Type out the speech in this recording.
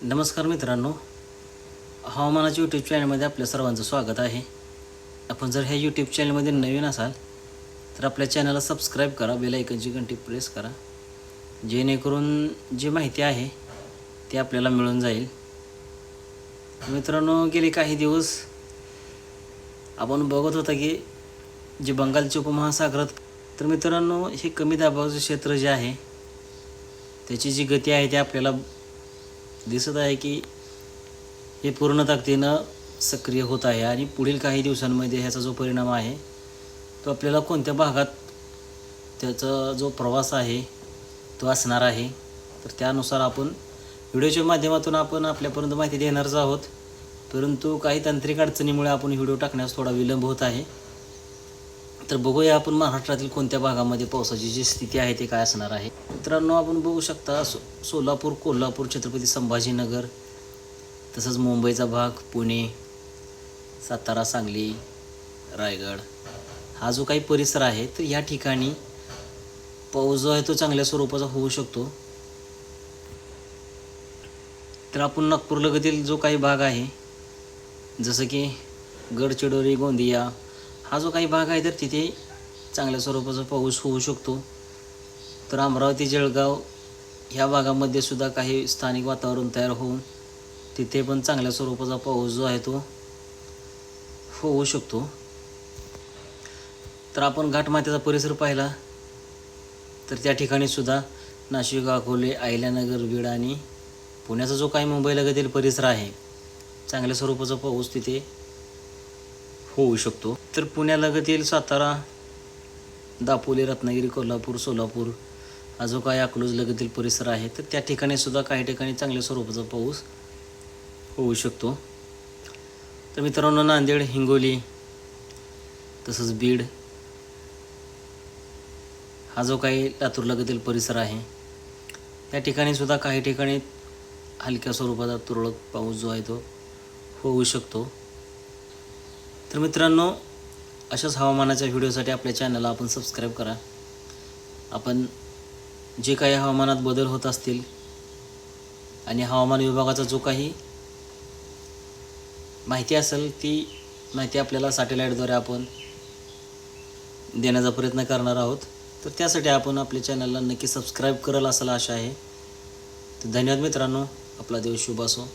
नमस्कार मित्रांनो, हवामानाच्या यूट्यूब चॅनलमध्ये आपल्या सर्वांचं स्वागत आहे. आपण जर ह्या यूट्यूब चॅनलमध्ये नवीन असाल तर आपल्या चॅनलला सबस्क्राईब करा, बेल आयकॉनची घंटी प्रेस करा, जेणेकरून जी माहिती आहे ती आपल्याला मिळून जाईल. मित्रांनो, गेले काही दिवस आपण बघत होता की जे बंगालच्या उपमहासागरात, तर मित्रांनो हे कमी दाबाचं क्षेत्र जे आहे त्याची जी गती आहे ते आपल्याला दिसत आहे की हे पूर्ण ताकदीनं सक्रिय होत आहे आणि पुढील काही दिवसांमध्ये ह्याचा जो परिणाम आहे तो आपल्याला कोणत्या भागात त्याचा जो प्रवास आहे तो असणार आहे, तर त्यानुसार आपण व्हिडिओच्या माध्यमातून आपण आपल्यापर्यंत माहिती देणारच आहोत. परंतु काही तांत्रिक अडचणीमुळे आपण व्हिडिओ टाकण्यास थोडा विलंब होत आहे. तर बघूया आपण महाराष्ट्रातील कोणत्या भागामध्ये पावसाची जी स्थिती आहे ते काय असणार आहे. मित्रांनो, आपण बघू शकता सोलापूर, कोल्हापूर, छत्रपती संभाजीनगर, तसंच मुंबईचा भाग, पुणे, सातारा, सांगली, रायगड हा जो काही परिसर आहे तर या ठिकाणी पाऊस जो आहे तो चांगल्या स्वरूपाचा होऊ शकतो. तर आपण नागपूरलगतील जो काही भाग आहे जसं की गडचिरोली, गोंदिया हा जो काही भाग आहे तर तिथे चांगल्या स्वरूपाचा पाऊस होऊ शकतो. तर अमरावती, जळगाव ह्या भागामध्ये सुद्धा काही स्थानिक वातावरण तयार होऊन तिथे पण चांगल्या स्वरूपाचा पाऊस जो आहे तो होऊ शकतो. तर आपण घाटमाथ्याचा परिसर पाहिला तर त्या ठिकाणी सुद्धा नाशिक, अकोले, अहिल्यानगर, बीड आणि पुण्याचा जो काही मुंबईलगतील परिसर आहे चांगल्या स्वरूपाचा पाऊस तिथे होऊ शकतो. तर पुण्यालगतील सातारा, दापोली, रत्नागिरी, कोल्हापूर, सोलापूर हा जो काही अकलूज लगतील परिसर आहे तर त्या ठिकाणी सुद्धा काही ठिकाणी चांगल्या स्वरूपाचा पाऊस होऊ शकतो. तर मित्रांनो, नांदेड, हिंगोली तसंच बीड हा जो काही लातूर लगतील परिसर आहे त्या ठिकाणी सुद्धा काही ठिकाणी हलक्या स्वरूपाचा तुरळक पाऊस जो आहे तो होऊ शकतो. तर मित्रांनो, अशाच हवामानाच्या व्हिडिओसाठी आपल्या चॅनलला आपण सबस्क्राईब करा. आपण जे काही हवामानात बदल होत असतील आणि हवामान विभागाचा जो काही माहिती असेल ती माहिती आपल्याला सॅटेलाईटद्वारे आपण देण्याचा प्रयत्न करणार आहोत. तर त्यासाठी आपण आपल्या चॅनलला नक्की सबस्क्राईब कराल असं आशा आहे. तर धन्यवाद मित्रांनो, आपला दिवस शुभ असो.